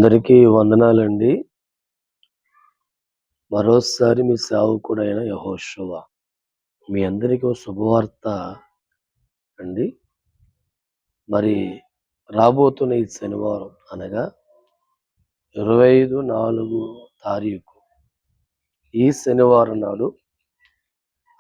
అందరికీ వందనాలండి. మరోసారి మీ సేవకుడైన యెహోషువ. మీ అందరికీ ఓ శుభవార్త అండి. మరి రాబోతున్న ఈ శనివారం అనగా 25/4 ఈ శనివారం నాడు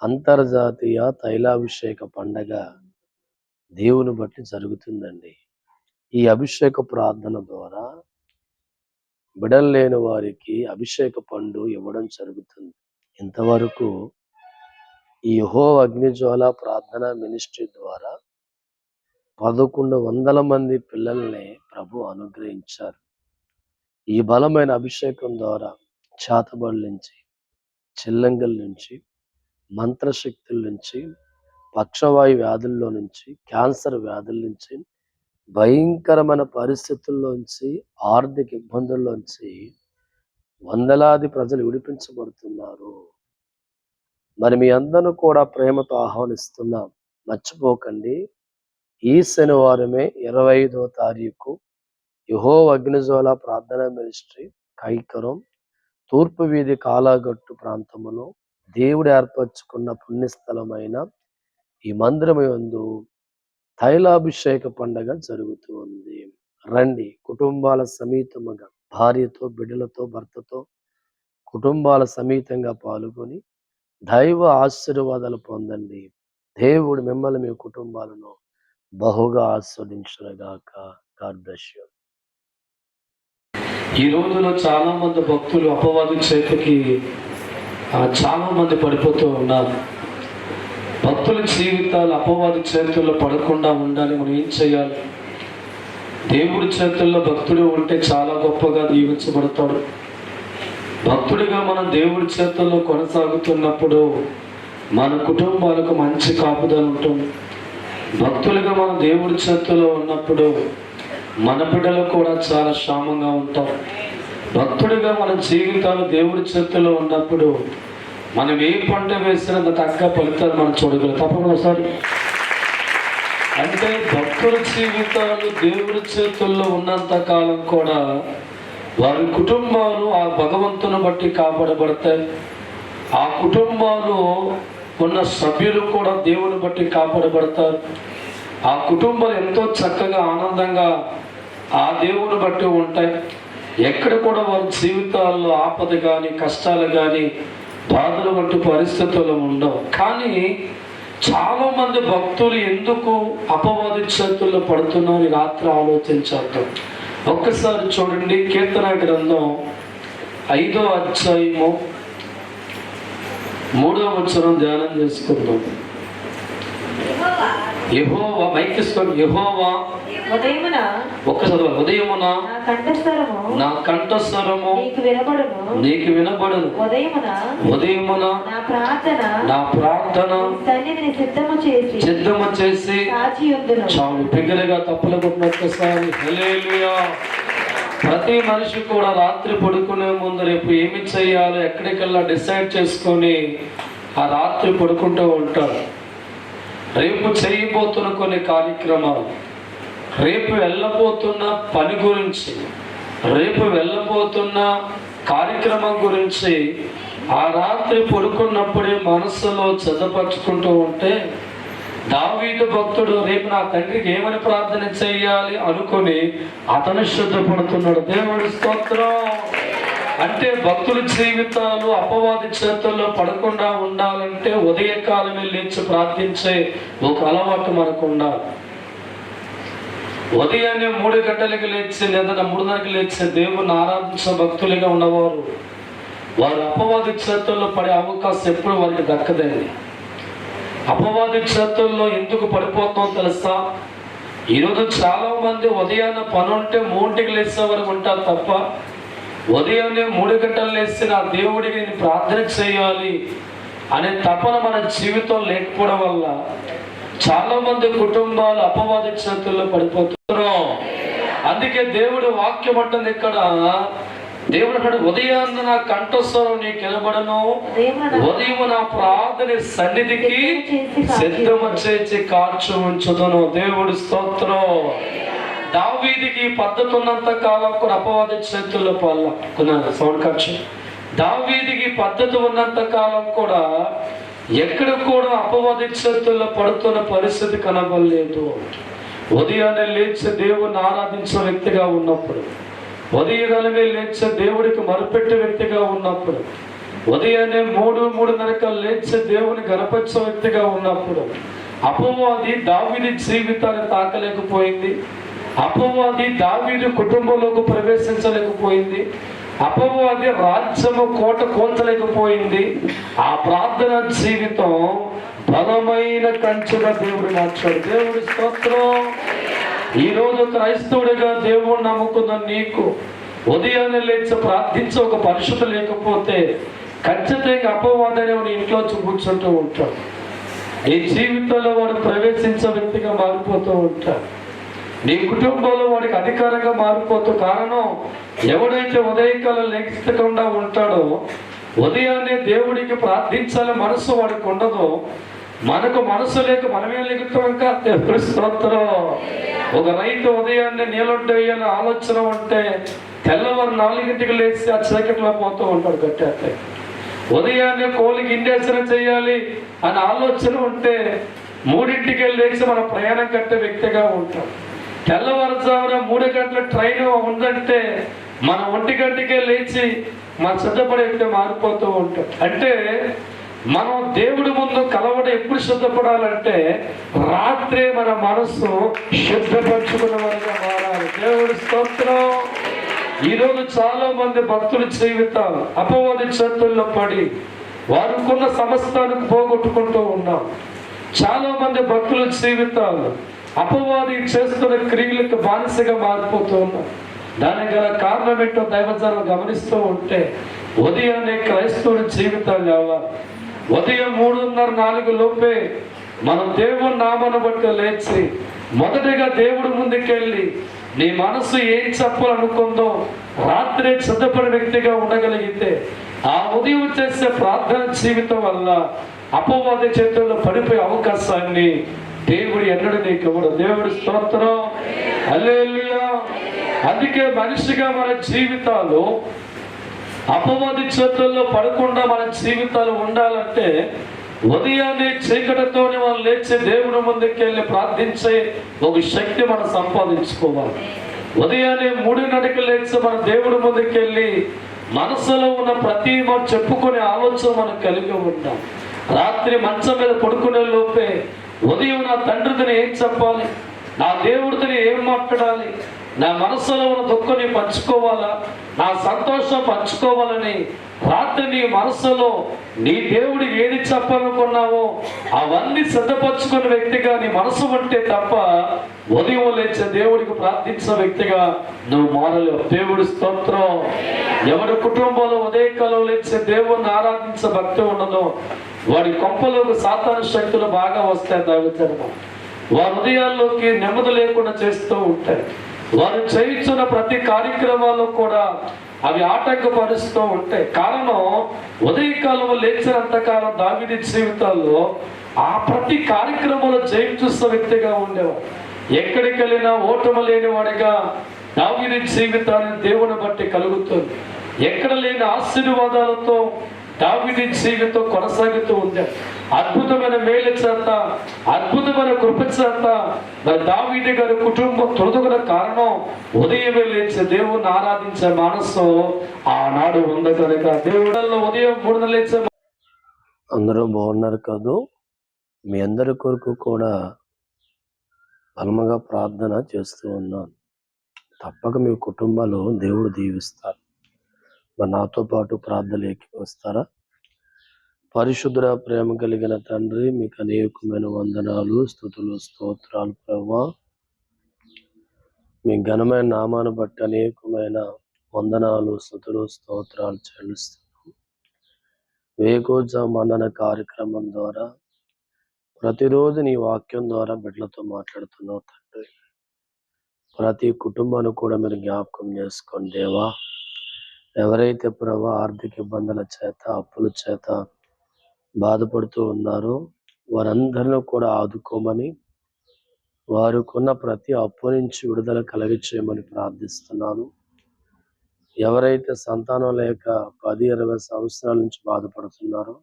అంతర్జాతీయ తైలాభిషేక పండగ దేవుని బట్టి జరుగుతుందండి. ఈ అభిషేక ప్రార్థన ద్వారా బిడ్డలు లేని వారికి అభిషేక పండు ఇవ్వడం జరుగుతుంది. ఇంతవరకు ఈ యెహోవా అగ్నిజ్వాల ప్రార్థన మినిస్ట్రీ ద్వారా 1100 మంది పిల్లల్ని ప్రభు అనుగ్రహించారు. ఈ బలమైన అభిషేకం ద్వారా చేతబడుల నుంచి, చిల్లంగల నుంచి, మంత్రశక్తుల నుంచి, పక్షవాయు వ్యాధుల్లో నుంచి, క్యాన్సర్ వ్యాధుల నుంచి, భయంకరమైన పరిస్థితుల్లోంచి, ఆర్థిక ఇబ్బందుల్లోంచి వందలాది ప్రజలు విడిపించబడుతున్నారు. మరి మీ అందరూ కూడా ప్రేమతో ఆహ్వానిస్తున్నాం. మర్చిపోకండి, ఈ శనివారమే 25వ తారీఖు యెహోవా అగ్నిజ్వాల ప్రార్థనా మినిస్ట్రీ కైకరం తూర్పు వీధి కాలాగట్టు ప్రాంతములో దేవుడు ఏర్పరచుకున్న పుణ్యస్థలమైన ఈ మందిరము యందు తైలాభిషేక పండగ జరుగుతూ ఉంది. రండి, కుటుంబాల సమేతముగా భార్యతో, బిడ్డలతో, భర్తతో కుటుంబాల సమేతంగా పాల్గొని దైవ ఆశీర్వాదాలు పొందండి. దేవుడు మిమ్మల్ని, మీ కుటుంబాలను బహుగా ఆస్వాదించునుగాక. God bless you. ఈ రోజులో చాలా మంది భక్తులు అపవాది చేతికి చాలా మంది పడిపోతూ ఉన్నారు. భక్తుల జీవితాలు అపవాది చేతుల్లో పడకుండా ఉండాలి. మనం ఏం చేయాలి? దేవుడి చేతుల్లో భక్తుడు ఉంటే చాలా గొప్పగా దీవించబడతాడు. భక్తుడిగా మనం దేవుడి చేతుల్లో కొనసాగుతున్నప్పుడు మన కుటుంబాలకు మంచి కాపుదల ఉంటుంది. భక్తులుగా మనం దేవుడి చేతుల్లో ఉన్నప్పుడు మన బిడ్డలు కూడా చాలా క్షేమంగా ఉంటారు. భక్తుడిగా మన జీవితాలు దేవుడి చేతుల్లో ఉన్నప్పుడు మనం ఏ పంట వేసినా తగ్గ ఫలితాలు మనం చూడగలం. తప్పకుండా ఒకసారి అంటే భక్తుల జీవితాలు దేవుడి చేతుల్లో ఉన్నంత కాలం కూడా వారి కుటుంబాలు ఆ భగవంతుని బట్టి కాపాడబడతాయి. ఆ కుటుంబాలు ఉన్న సభ్యులు కూడా దేవుని బట్టి కాపాడబడతారు. ఆ కుటుంబాలు ఎంతో చక్కగా ఆనందంగా ఆ దేవుని బట్టి ఉంటాయి. ఎక్కడ కూడా వారి జీవితాల్లో ఆపద కానీ, కష్టాలు కానీ, బాధలు వంటి పరిస్థితులు ఉండవు. కానీ చాలా మంది భక్తులు ఎందుకు అపవాది చేతుల్లో పడుతున్నారని రాత్రి ఆలోచించారు. ఒక్కసారి చూడండి, కీర్తన గ్రంథం 5వ అధ్యాయము 3వ వచనం ధ్యానం చేసుకుందాం. యెహోవా యెహోవా ఉదయమున నా కంఠస్వరము నీకు వినబడును. ఉదయమున నా ప్రార్థన సిద్ధము చేసి చాలు. బిగ్గరగా తప్పులు కొట్టినొక్కసారి హల్లెలూయా. ప్రతి మనిషి కూడా రాత్రి పడుకునే ముందు రేపు ఏమి చేయాలో ఎక్కడికల్లా డిసైడ్ చేసుకొని ఆ రాత్రి పడుకుంటూ ఉంటాడు. రేపు చేయబోతున్న కొన్ని కార్యక్రమాలు, రేపు వెళ్ళబోతున్న పని గురించి, రేపు వెళ్ళబోతున్న కార్యక్రమం గురించి ఆ రాత్రి పడుకున్నప్పుడే మనసులో చదపరుచుకుంటూ ఉంటే దావీదు భక్తుడు రేపు నా తండ్రికి ఏమని ప్రార్థన చేయాలి అనుకొని అతను సిద్ధపడుతున్నాడు. దేవుడి స్తోత్రం. అంటే భక్తుల జీవితాలు అపవాది చేతుల్లో పడకుండా ఉండాలంటే ఉదయకాలమే లేచి ప్రార్థించే ఒక అలవాటు మనకు ఉండాలి. ఉదయాన్నే 3 గంటలకు లేచి లేదా 3:30కి లేచి దేవుని ఆరాధించే భక్తులుగా ఉన్నవారు వారు అపవాది చేతుల్లో పడే అవకాశం ఎప్పుడు వారికి దక్కదండి. అపవాది చేతుల్లో ఎందుకు పడిపోతాం తెలుసా? ఈరోజు చాలా మంది ఉదయాన్న పని ఉంటే 3కి లేచే వరకు ఉంటారు తప్ప ఉదయాన్నే 3 గంటలు లేచి నా దేవుడికి నేను ప్రార్థన చేయాలి అనే తపన మన జీవితం లేకపోవడం వల్ల చాలా మంది కుటుంబాలు అపవాది చేతుల్లో పడిపోతున్నారు. అందుకే దేవుడు వాక్యం అంటుంది ఇక్కడ, దేవుడు అన్నాడు, ఉదయాన్న నా కంఠస్వరం నీకు వినబడను, ఉదయం నా ప్రార్థన సన్నిధికి సిద్ధము చేసి కాచు ఉంచుదును. దేవుడు స్తోత్రం. దావీదికి పద్ధతి ఉన్నంత కాలం కూడా అపవాది చేతుల్లో పాల్గొన్న సౌండ్ ఖర్చు. దావీదికి పద్ధతి ఉన్నంత కాలం కూడా ఎక్కడ కూడా అపవాది చేతుల్లో పడుతున్న పరిస్థితి కనబడలేదు. ఉదయాన్నే లేచి దేవుని ఆరాధించే వ్యక్తిగా ఉన్నప్పుడు, ఉదయాన్నే లేచి దేవుడికి మొరపెట్టే వ్యక్తిగా ఉన్నప్పుడు, ఉదయాన్నే 3:30 లేచి దేవుని గణపరిచే వ్యక్తిగా ఉన్నప్పుడు అపవాది దావీదు జీవితాన్ని తాకలేకపోయింది. అపవాది దావీదు కుటుంబంలోకి ప్రవేశించలేకపోయింది. అపవాది రాజ్యము కోట కూల్చలేకపోయింది. ఆ ప్రార్థన జీవితం బలమైన కంచెగా దేవుడు మార్చాడు. దేవుడి స్తోత్రం. ఈరోజు క్రైస్తవుడిగా దేవుడిని నమ్ముకున్న నీకు ఉదయాన్నే లేచి ప్రార్థించే ఒక పరిశుద్ధి లేకపోతే ఖచ్చితంగా అపవాదనే వాడు ఇంట్లో కూర్చుంటూ ఉంటాడు. నీ జీవితంలో వాడు ప్రవేశించే వ్యక్తిగా మారిపోతూ ఉంటాడు. నీ కుటుంబంలో వాడికి అధికారంగా మారిపోతూ. కారణం, ఎవడైతే ఉదయకాలం లెక్కకుండా ఉంటాడో, ఉదయాన్నే దేవుడికి ప్రార్థించాలని మనసు వాడికి ఉండదో, మనకు మనసు లేక మనమే లెగుతాం. ఇంకా దేవుడి స్తోత్రం. ఒక రైతు ఉదయాన్నే నీళ్ళొడ్డు వేయాలని ఆలోచన ఉంటే తెల్లవారు 4 లేచి ఆ చీకట్లో పోతూ ఉంటాడు కట్టే. ఉదయాన్నే కోలికి ఇండేషన్ చేయాలి అని ఆలోచన ఉంటే 3 లేచి మన ప్రయాణం కట్టే వ్యక్తిగా ఉంటాం. తెల్లవారుజామున 3 గంటల ట్రైన్ ఉందంటే మనం 1 గంటకే లేచి మన సిద్ధపడే వ్యక్తి మారిపోతూ ఉంటాం. అంటే మనం దేవుడి ముందు కలవడం ఎప్పుడు సిద్ధపడాలంటే రాత్రే మన మనస్సు శుద్ధపరచుకున్న వారిగా మారాలి. దేవుడి స్తోత్రం. ఈరోజు చాలా మంది భక్తుల జీవితాలు అపవాది చేతుల్లో పడి వారికున్న సమస్తానికి పోగొట్టుకుంటూ ఉన్నాం. చాలా మంది భక్తుల జీవితాలు అపవాది చేస్తున్న క్రియలకు బానిసగా మారిపోతూ ఉన్నాం. దానికి గల కారణం ఏంటో దైవజనం గమనిస్తూ ఉంటే ఉదయాన్నే క్రైస్తవుడి జీవితాలు కావాలి. ఉదయం 3:30-4 లోపే మనం దేవుని నామాన్ని బట్టి లేచి మొదటిగా దేవుడి ముందుకెళ్ళి నీ మనసు ఏం చెప్పాలనుకుందో రాత్రే సిద్ధపడిన వ్యక్తిగా ఉండగలిగితే ఆ ఉదయం చేసే ప్రార్థన జీవితం వల్ల అపవాది చేతుల్లో పడిపోయే అవకాశాన్ని దేవుడు ఎన్నడూ నీకు ఇవ్వడు. దేవుడి స్తోత్రం. హల్లెలూయా. అందుకే మనిషిగా మన జీవితాలు అపవాది చేతుల్లో పడకుండా మన జీవితాలు ఉండాలంటే ఉదయాన్నే చీకటితోనే మనం లేచి దేవుడి ముందుకు వెళ్ళి ప్రార్థించే ఒక శక్తి మనం సంపాదించుకోవాలి. ఉదయాన్నే 3:30 లేచి మన దేవుడి ముందుకు వెళ్ళి మనసులో ఉన్న ప్రతి మనం చెప్పుకునే ఆలోచన మనం కలిగి ఉంటాం. రాత్రి మంచం మీద పడుకునే లోపే ఉదయం నా తండ్రిని ఏం చెప్పాలి, నా దేవుడితో ఏం మాట్లాడాలి, నా మనసులో ఉన్న దుఃఖాన్ని పంచుకోవాలా, నా సంతోషం పంచుకోవాలని రాత్రి నీ మనసులో నీ దేవుడికి ఏది చెప్పాలనుకున్నావో అవన్నీ సిద్ధపరచుకున్న వ్యక్తిగా నీ మనసు ఉంటే తప్ప ఉదయం లేచే దేవుడికి ప్రార్థించే వ్యక్తిగా నువ్వు మారలేవు. దేవుడి స్తోత్రం. ఎవరి కుటుంబంలో ఉదయకాలం లేచే దేవుడిని ఆరాధించే భక్తి ఉండదో వాడి కొంపలోకి సాతాను శక్తులు బాగా వస్తాయి. దైవజనం వారి హృదయాల్లోకి నెమ్మది లేకుండా చేస్తూ ఉంటాయి. వారు చేయించున్న ప్రతి కార్యక్రమాల్లో కూడా అవి ఆటంకపరుస్తూ ఉంటాయి. కారణం, ఉదయకాలంలో లేచినంతకాలం దావీదు జీవితాల్లో ఆ ప్రతి కార్యక్రమంలో జయం చూస్తున్న వ్యక్తిగా ఉండేవాడు. ఎక్కడికి వెళ్ళినా ఓటమి లేని వాడిగా దావీదు జీవితాన్ని దేవుని బట్టి కలుగుతుంది. ఎక్కడ లేని ఆశీర్వాదాలతో దావీదు జీవితం కొనసాగుతూ ఉంది. అద్భుతమైన మేలు చేత, అద్భుతమైన కృప చేత దావీదు గారి కుటుంబం తొలగల కారణం ఉదయమే లేచి దేవుణ్ణి ఆరాధించే మనస్సు ఆనాడు ఉంది కనుక దేవుళ్ళలో ఉదయం 3 లేచే. అందరూ బాగున్నారు కాదు? మీ అందరి కొరకు కూడా బలముగా ప్రార్థన చేస్తూ ఉన్నాను. తప్పక మీ కుటుంబాలు దేవుడు దీవిస్తారు. మరి నాతో పాటు ప్రార్థనలోకి వస్తారా? పరిశుద్ధ ప్రేమ కలిగిన తండ్రి, మీకు అనేకమైన వందనాలు, స్తుతులు, స్తోత్రాలు ప్రభువా. మీ ఘనమైన నామాన్ని బట్టి అనేకమైన వందనాలు, స్తుతులు, స్తోత్రాలు చెల్లిస్తున్నాం. వేకోజామన్న కార్యక్రమం ద్వారా ప్రతిరోజు నీ వాక్యం ద్వారా బిడ్డలతో మాట్లాడుతున్నావు తండ్రి. ప్రతి కుటుంబాన్ని కూడా మీరు జ్ఞాపకం చేసుకోండి దేవా. ఎవరైతే ప్రభు ఆర్థిక ఇబ్బందుల చేత, అప్పుల చేత బాధపడుతూ ఉన్నారో వారందరినీ కూడా ఆదుకోమని వారికున్న ప్రతి అప్పు నుంచి విడుదల కలిగచేయమని ప్రార్థిస్తున్నాను. ఎవరైతే సంతానం లేక 10-20 సంవత్సరాల నుంచి బాధపడుతున్నారో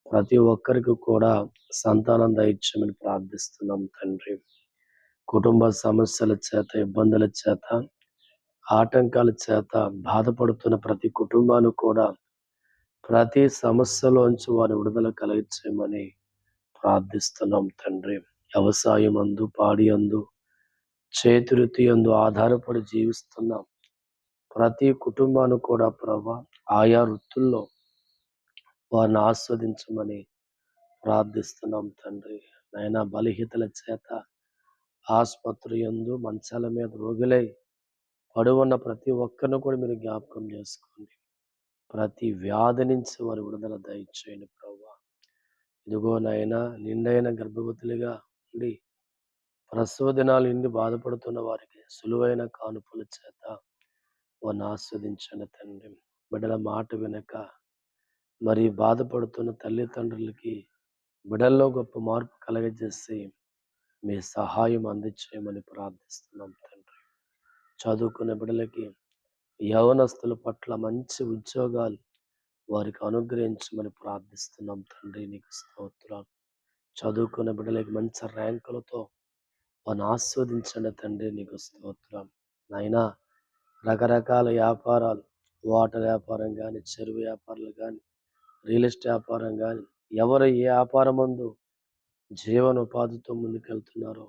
ప్రతి ఒక్కరికి కూడా సంతానం దయచేయమని ప్రార్థిస్తున్నాం తండ్రి. కుటుంబ సమస్యల చేత, ఇబ్బందుల చేత, ఆటంకాల చేత బాధపడుతున్న ప్రతి కుటుంబాన్ని కూడా ప్రతి సమస్యలోంచి వారి విడుదల కలిగచేయమని ప్రార్థిస్తున్నాం తండ్రి. వ్యవసాయమందు, పాడియందు, చేతివృత్తి యందు ఆధారపడి జీవిస్తున్న ప్రతి కుటుంబాన్ని కూడా ప్రభా ఆయా వృత్తుల్లో వారిని ఆస్వాదించమని ప్రార్థిస్తున్నాం తండ్రి. నాయనా, బలహీనతల చేత ఆసుపత్రి యందు మంచాల మీద రోగులై పడి ఉన్న ప్రతి ఒక్కరిని కూడా మీరు జ్ఞాపకం చేసుకోండి. ప్రతి వ్యాధి నుంచి వారి విడుదల దయచేయండి ప్రభువా. ఇదిగో నాయనా, నిండైన గర్భవతులుగా ఉండి ప్రసవ దినాలు నిండి బాధపడుతున్న వారికి సులువైన కానుపుల చేత వారిని ఆస్వాదించండి తండ్రి. బిడ్డల మాట వినక మరి బాధపడుతున్న తల్లిదండ్రులకి బిడ్డల్లో గొప్ప మార్పు కలగజేసి మీ సహాయం అందించేయమని ప్రార్థిస్తున్నాం తండ్రి. చదువుకున్న బిడ్డలకి, యవనస్తుల పట్ల మంచి ఉద్యోగాలు వారికి అనుగ్రహించమని ప్రార్థిస్తున్నాం తండ్రి. నీకు స్తోత్రాలు. చదువుకున్న బిడ్డలకి మంచి ర్యాంకులతో వారిని ఆస్వాదించండి తండ్రి. నీకు స్తోత్రం. నాయనా, రకరకాల వ్యాపారాలు, హోటల్ వ్యాపారం కానీ, చెరువు వ్యాపారాలు కానీ, రియల్ ఎస్టేట్ వ్యాపారం కానీ, ఎవరు ఏ వ్యాపారం ముందు జీవనోపాధితో ముందుకెళ్తున్నారో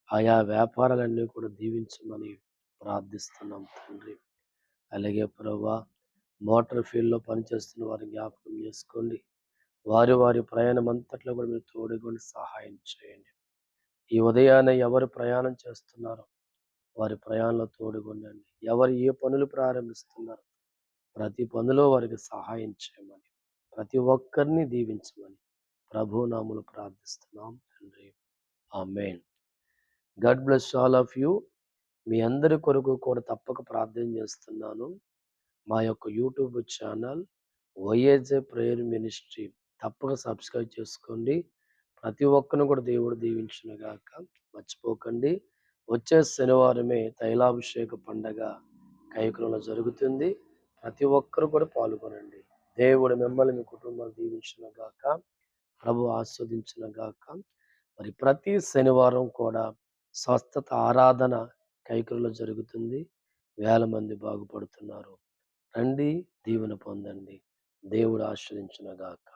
ఆయా వ్యాపారాలన్నీ కూడా దీవించమని ప్రార్థిస్తున్నాం తండ్రి. అలాగే ప్రభువా, మోటార్ ఫీల్డ్లో పనిచేస్తున్న వారిని జ్ఞాపకం చేసుకోండి. వారి వారి ప్రయాణం అంతట్లో కూడా మీరు తోడుకొని సహాయం చేయండి. ఈ ఉదయాన్నే ఎవరు ప్రయాణం చేస్తున్నారో వారి ప్రయాణంలో తోడుగొనండి. ఎవరు ఏ పనులు ప్రారంభిస్తున్నారో ప్రతి పనిలో వారికి సహాయం చేయమని, ప్రతి ఒక్కరిని దీవించమని ప్రభు నామములో ప్రార్థిస్తున్నాం తండ్రి. Amen. God bless all of you. మీ అందరి కొరకు కూడా తప్పక ప్రార్థన చేస్తున్నాను. మా యొక్క YouTube channel YAJ prayer ministry తప్పక సబ్స్క్రైబ్ చేసుకోండి. ప్రతి ఒక్కరిని కూడా దేవుడు దీవించును గాక. మర్చిపోకండి, వచ్చే శనివారమే తైలాభిషేక పండగ కైకులంలో జరుగుతుంది. ప్రతి ఒక్కరు కూడా పాల్గొనండి. దేవుడు మిమ్మల్ని, మీ కుటుంబాన్ని దీవించును గాక. ప్రభు ఆస్వాదించును గాక. మరి ప్రతి శనివారం కూడా స్వస్థత ఆరాధన కైకులలో జరుగుతుంది. వేల మంది బాగుపడుతున్నారు. రండి, దీవెన పొందండి. దేవుడు ఆశీర్వదించును గాక.